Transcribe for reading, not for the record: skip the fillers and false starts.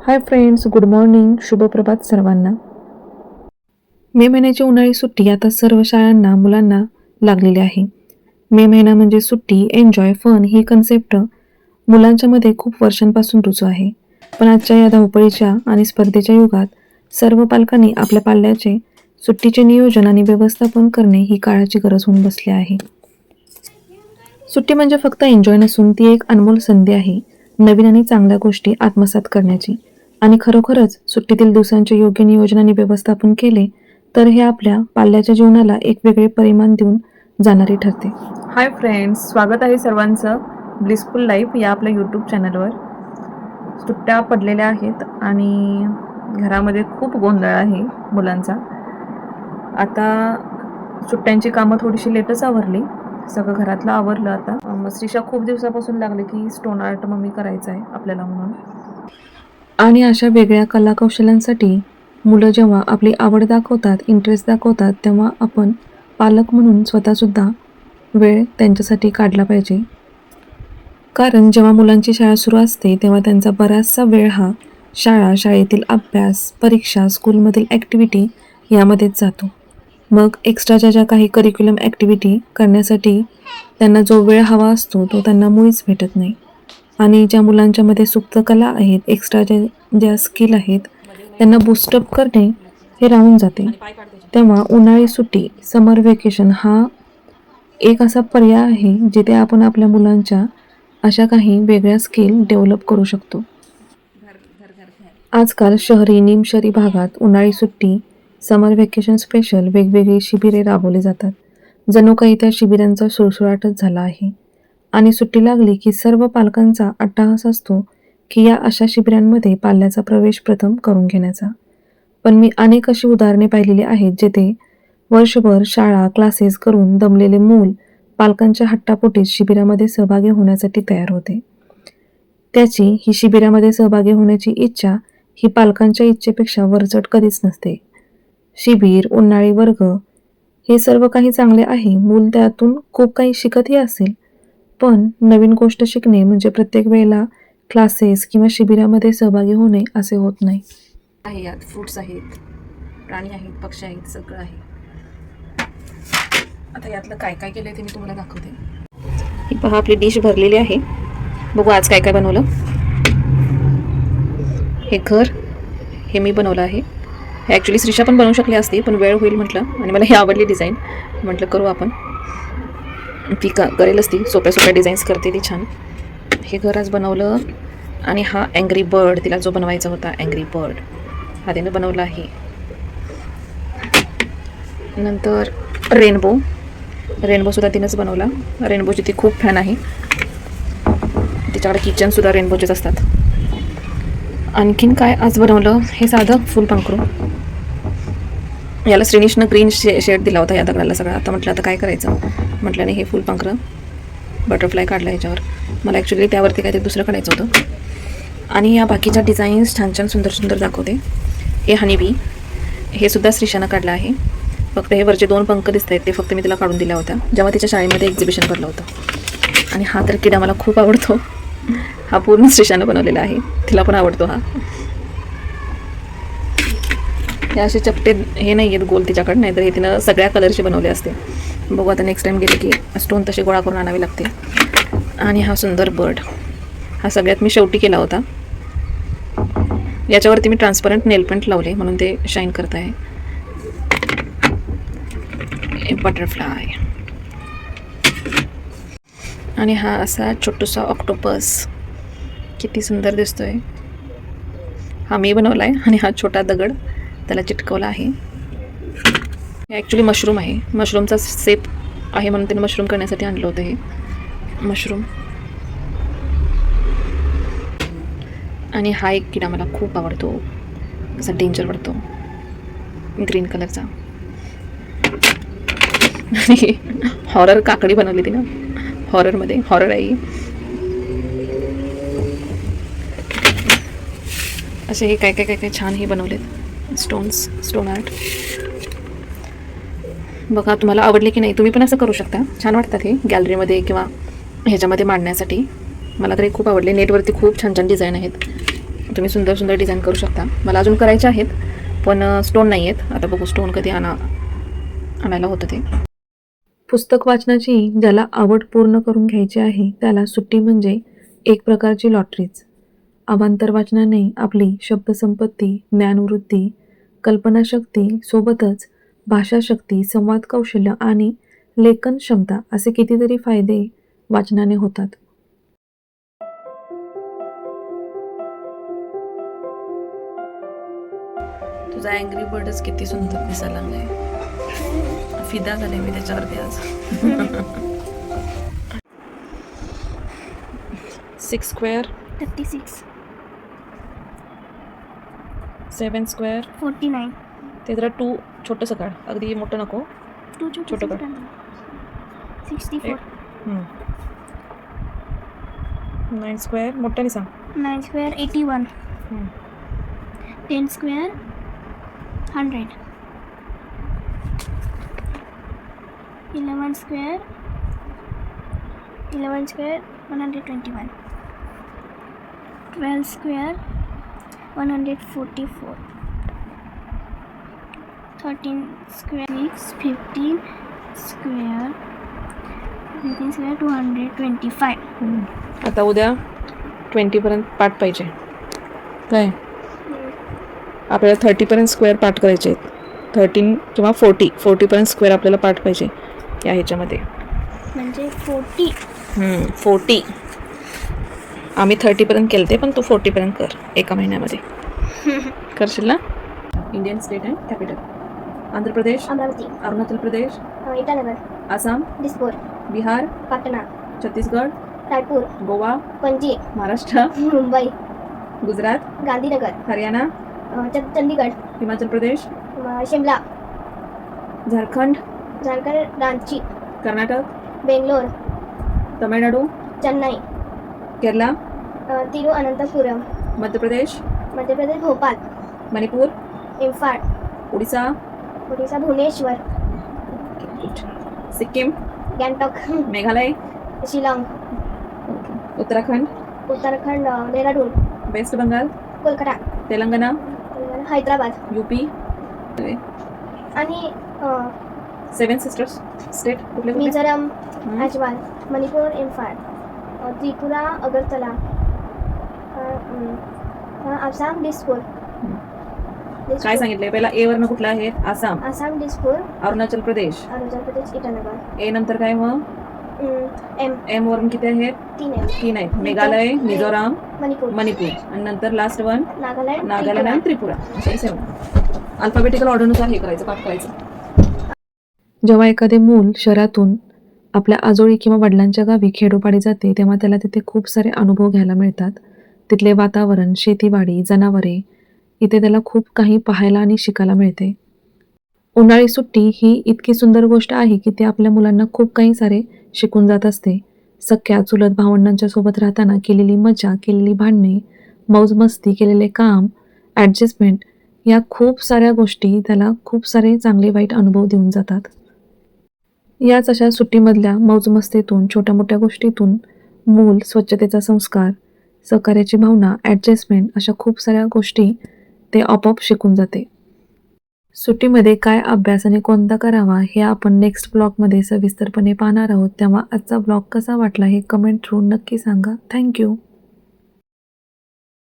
Hi friends, good morning, शुभप्रभात सर्वांना. मे महिन्याची उन्हाळी सुट्टी आता सर्व शाळांना मुलांना लागलेली आहे. मे महिना म्हणजे सुट्टी, एन्जॉय, फन ही कन्सेप्ट मुलांच्या मध्ये खूप वर्षांपासून रुजू आहे. पण आजच्या या धावपळीच्या आणि स्पर्धेच्या युगात सर्व पालकांनी आपल्या पाल्याचे सुट्टीचे नियोजन आणि व्यवस्थापन करणे ही काळाची गरज होऊन बसली आहे. सुट्टी म्हणजे फक्त एन्जॉय नसून ती एक अनमोल संधी आहे नवीन आणि चांगल्या गोष्टी आत्मसात करण्याची. आणि खरोखरच सुट्टीतील दिवसांचे योग्य नियोजन आणि व्यवस्थापन केले तर हे आपल्या पाल्याच्या जीवनाला एक वेगळे परिमाण देऊन जाणारे ठरते. हाय फ्रेंड्स, स्वागत आहे सर्वांचं ब्लिसफुल लाईफ या आपल्या यूट्यूब चॅनलवर. सुट्ट्या पडलेल्या आहेत आणि घरामध्ये खूप गोंधळ आहे मुलांचा. आता सुट्ट्यांची कामं थोडीशी लेटच आवरली, सगळं घरातलं आवरलं. आता श्रीषा खूप दिवसापासून लागले की स्टोन आर्ट मम्मी करायचं आहे आपल्याला म्हणून. आणि अशा वेगळ्या कलाकौशल्यांसाठी मुलं जेव्हा आपली आवड दाखवतात, इंटरेस्ट दाखवतात, तेव्हा आपण पालक म्हणून स्वतःसुद्धा वेळ त्यांच्यासाठी काढला पाहिजे. कारण जेव्हा मुलांची शाळा सुरू असते तेव्हा त्यांचा बराचसा वेळ हा शाळेतील अभ्यास, परीक्षा, स्कूलमधील ॲक्टिव्हिटी यामध्येच जातो. मग एक्स्ट्राच्या ज्या काही करिक्युलम ॲक्टिव्हिटी करण्यासाठी त्यांना जो वेळ हवा असतो तो त्यांना मुळीच भेटत नाही. आणि ज्या मुलांच्यामध्ये सुप्त कला आहेत, एक्स्ट्रा ज्या स्किल आहेत, त्यांना बूस्टअप करणे हे राहून जाते. तेव्हा उन्हाळी सुट्टी, समर व्हेकेशन हा एक असा पर्याय आहे जिथे आपण आपल्या मुलांच्या अशा काही वेगळ्या स्किल डेव्हलप करू शकतो. आजकाल शहरी, निमशहरी भागात उन्हाळी सुट्टी, समर व्हेकेशन स्पेशल वेगवेगळी शिबिरे राबवली जातात. जणू काही त्या शिबिरांचा सुळसुळाटच झाला आहे. आणि सुट्टी लागली की सर्व पालकांचा अट्टाहास असतो की या अशा शिबिरांमध्ये पाल्याचा प्रवेश प्रथम करून घेण्याचा. पण मी अनेक अशी उदाहरणे पाहिलेली आहेत जिथे वर्षभर शाळा, क्लासेस करून दमलेले मूल पालकांच्या हट्टापोटीच शिबिरामध्ये सहभागी होण्यासाठी तयार होते. त्याची ही शिबिरामध्ये सहभागी होण्याची इच्छा ही पालकांच्या इच्छेपेक्षा वरचढ कधीच नसते. शिबिर, उन्हाळी वर्ग हे सर्व काही चांगले आहे, मूल त्यातून खूप काही शिकतही असेल. पण नवीन गोष्ट शिकणे म्हणजे प्रत्येक वेळेला क्लासेस किंवा शिबिरामध्ये सहभागी होणे असे होत नाही. यात फ्रुट्स आहेत, प्राणी आहेत, पक्षी आहेत, सगळं आहे. आता यातलं काय काय केलंय ते मी तुम्हाला दाखवते. ही पहा, आपली डिश भरलेली आहे. बघू आज काय काय बनवलं. हे घर हे मी बनवलं आहे. हे ॲक्च्युली श्रीषा पण बनवू शकली असती, पण वेळ होईल म्हटलं आणि मला ही आवडली डिझाईन, म्हटलं करू आपण. ती करेलच, ती सोप्या सोप्या डिझाईन्स करते ती छान. हे घर आज बनवलं. आणि हा अँग्री बर्ड, तिला जो बनवायचा होता अँग्री बर्ड, हा तिने बनवला आहे. नंतर रेनबोसुद्धा तिनंच बनवला. रेनबोची ती खूप फॅन आहे, तिच्याकडे किचनसुद्धा रेनबोचेच असतात. आणखीन काय आज बनवलं, हे साधं फुलपाखरू. याला श्रीनिशनं ग्रीन शेड दिला होता या दगडाला सगळा. आता म्हटलं आता काय करायचं, म्हटलं नाही हे फुलपाखरं बटरफ्लाय काढला याच्यावर. मला ॲक्च्युली त्यावरती काहीतरी दुसरं काढायचं होतं. आणि या बाकीच्या डिझाईन्स छान छान सुंदर सुंदर दाखवते. हे हनीबी, हे सुद्धा श्रीषानं काढलं आहे. फक्त हे वरचे 2 पंख दिसत आहेत ते फक्त मी तिला काढून दिल्या होत्या जेव्हा तिच्या शाळेमध्ये एक्झिबिशन भरलं होतं. आणि हा तर किडा मला खूप आवडतो. हा पूर्ण श्रीषानं बनवलेला आहे, तिला पण आवडतो हा. हे असे चपटे हे नाही आहेत गोल तिच्याकडे, नाहीतर हे तिनं सगळ्या कलरचे बनवले असते. बघू आता नेक्स्ट टाईम गेले की स्टोन तसे गोळा करून आणावे लागते. आणि हा सुंदर बर्ड, हा सगळ्यात मी शेवटी केला होता. याच्यावरती मी ट्रान्सपरंट नेल पेंट लावले म्हणून ते शाईन करत आहे. बटरफ्लाय. आणि हा असा छोटूसा ऑक्टोपस, किती सुंदर दिसतोय. हा मी बनवला आहे. आणि हा छोटा दगड त्याला चिटकवला आहे. हे ॲक्च्युली मशरूम आहे, मशरूमचा सेप आहे म्हणून त्याने मशरूम करण्यासाठी आणलं होतं. हे मशरूम. आणि हा एक किडा मला खूप आवडतो, असा डेंजर वाटतो, ग्रीन कलरचा. आणि हॉरर काकडी बनवली ती ना, हॉररमध्ये हॉरर आहे. असे हे काय काय काय काय छान हे बनवलेत स्टोन आर्ट. बघा तुम्हाला आवडले की नाही, तुम्ही पण असं करू शकता. छान वाटतात हे गॅलरीमध्ये किंवा ह्याच्यामध्ये मांडण्यासाठी. मला तरी खूप आवडले. नेटवरती खूप छान छान डिझाईन आहेत. तुम्ही सुंदर सुंदर डिझाईन करू शकता. मला अजून करायचे आहेत, पण स्टोन नाही आहेत. आता बघू स्टोन कधी आणायला होतं ते. पुस्तक वाचनाची ज्याला आवड पूर्ण करून घ्यायची आहे त्याला सुट्टी म्हणजे एक प्रकारची लॉटरीच. अवांतर वाचनाने आपली शब्दसंपत्ती, ज्ञानवृत्ती, कल्पनाशक्ती सोबतच भाषाशक्ती, संवाद कौशल्य आणि लेखन क्षमता असे कितीतरी फायदे वाचनाने होतात. तुझा अँग्री बर्डच किती सुंदर दिसायला लागलाय. फिदा झाले मी त्याच्यावरती आज. 6 स्क्वेअर 36, 7 स्क्वेअर 49, ते जरा 2 छोटंसं काढ, अगदी मोठं नको. 2 छोटं कर. 64, 9 स्क्वेअर मोठ्याने सांग. 9 square 81, हम्म. 10 square 100, 11 square 121, 12 square 144, 13 square 15 square 225. आता उद्या 20पर्यंत पाठ पाहिजे काय. आपल्याला 30पर्यंत स्क्वेअर पाठ करायचे आहेत. 13 किंवा 40पर्यंत स्क्वेअर आपल्याला पाठ पाहिजे या ह्याच्यामध्ये. म्हणजे 40. 40. आम्ही 30पर्यंत केलं ते, पण तू 40पर्यंत कर एका महिन्यामध्ये. करशील ना. Indian state and capital: Andhra Pradesh, Amaravati, Arunachal Pradesh, Itanagar, Assam, Dispur, Bihar, Patna, Chhattisgarh, Raipur, Goa, Panaji, Maharashtra, Mumbai, Gujarat, Gandhinagar, Haryana, Chandigarh, Himachal Pradesh, Shimla, Jharkhand, Ranchi, Karnataka, Bangalore, Tamilnadu, Chennai, Kerala, Thiruvananthapuram, Madhya Pradesh, Bhopal, Manipur, Imphal, Odisha, Bhubaneswar, Sikkim, Gangtok, Meghalaya, Shillong, Uttarakhand, Dehradun, west Bengal, Kolkata, Telangana, Hyderabad UP आणि 7 सिस्टर्स स्टेट कुठले कुठले? मिझोरम, हं. आजवाल, मणिपूर, इम्फाळ, त्रिपुरा, अगरतला, आसाम, दिसपूर, काय सांगितलंय पहिला? ए वरनं कुठलं आहे? आसाम, दिसपूर, अरुणाचल प्रदेश. अरुणाचल प्रदेश, इटानगर, ए नंतर काय मग? एम वरून किती आहेत? 3 आहेत. मेघालय, मिझोराम, मणिपूर आणि नंतर लास्ट वन नागालँड आणि त्रिपुरा. असे 7. अल्फाबेटिकल ऑर्डरनुसार हे करायचं, पाठ करायचं. जेव्हा एखादे मूल शहरातून आपल्या आजोळी किंवा वडिलांच्या गावी खेडोपाडी जाते तेव्हा त्याला तिथे खूप सारे अनुभव घ्यायला मिळतात. तिथले वातावरण, शेतीवाडी, जनावरे इथे त्याला खूप काही पाहायला आणि शिकायला मिळते. उन्हाळी सुट्टी ही इतकी सुंदर गोष्ट आहे की ती आपल्या मुलांना खूप काही सारे शिकून जात असते. सख्या चुलत भावंडांच्या सोबत राहताना केलेली मजा, केलेली भांडणे, मौज मस्ती, केलेले काम, ॲडजस्टमेंट या खूप साऱ्या गोष्टी त्याला खूप सारे चांगले वाईट अनुभव देऊन जातात. याच अशा सुट्टीमधल्या मौजमस्तीतून, छोट्या मोठ्या गोष्टीतून मूल स्वच्छतेचा संस्कार, सहकार्याची भावना, ॲडजस्टमेंट अशा खूप साऱ्या गोष्टी ते आपोआप शिकून जाते. सुट्टीमध्ये काय अभ्यास आणि कोणता करावा हे आपण नेक्स्ट ब्लॉगमध्ये सविस्तरपणे पाहणार आहोत. तेव्हा आजचा ब्लॉग कसा वाटला हे कमेंट थ्रू नक्की सांगा. थँक्यू.